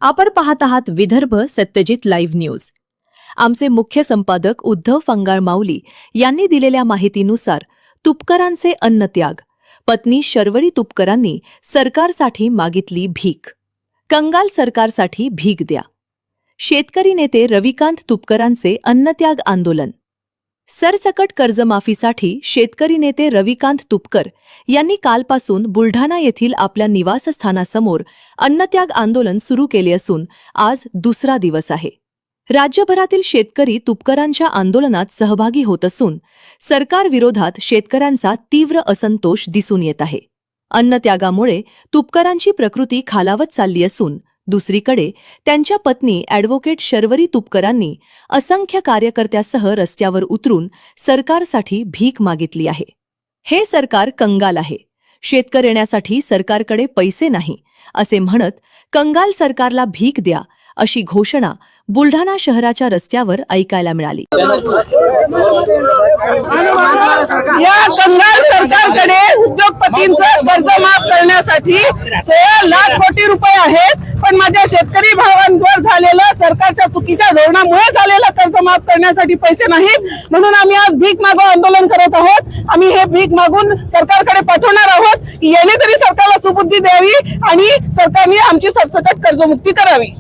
आपण पाहत आहात विदर्भ सत्यजित लाईव्ह न्यूज। आमचे मुख्य संपादक उद्धव फंगाळ माऊली यांनी दिलेल्या माहितीनुसार तुपकरांचे अन्नत्याग, पत्नी शर्वरी तुपकरांनी सरकारसाठी मागितली भीक। कंगाल सरकारसाठी भीक द्या। शेतकरी नेते रविकांत तुपकरांचे अन्नत्याग आंदोलन। सरसकट कर्जमाफीसाठी शेतकरी नेते रविकांत तुपकर यांनी कालपासून बुलढाणा येथील आपल्या निवासस्थानासमोर अन्नत्याग आंदोलन सुरू केले असून आज दुसरा दिवस आहे। राज्यभरातील शेतकरी तुपकरांच्या आंदोलनात सहभागी होत असून सरकार विरोधात शेतकऱ्यांचा तीव्र असंतोष दिसून येत आहे। अन्नत्यागामुळे तुपकरांची प्रकृती खालावत चालली असून दुसरीकडे त्यांच्या पत्नी ॲडव्होकेट शर्वरी तुपकरांनी असंख्य कार्यकर्त्यासह रस्त्यावर उतरून सरकारसाठी भीक मागितली आहे। हे सरकार कंगाल आहे, शेतकरी येण्यासाठी सरकारकडे पैसे नाही असे म्हणत कंगाल सरकारला भीक द्या अशी घोषणा बुलढाणा शहराच्या रस्त्यावर ऐकायला मिळाली। या कंगाल सरकारकडे उद्योगपतींचं कर्ज माफ करण्यासाठी 16 लाख कोटी रुपये आहेत, पण माझ्या शेतकरी भावांवर झालेलं सरकारच्या चुकीच्या धोरणामुळे झालेलं कर्ज माफ करण्यासाठी पैसे नाहीत, म्हणून आम्ही आज भीक मागो आंदोलन करत आहोत। आम्ही हे भीक मागून सरकारकडे पाठवणार आहोत की याने तरी सरकारला सुबुद्धी द्यावी आणि सरकारने आमची सरसकट कर्जमुक्ती करावी।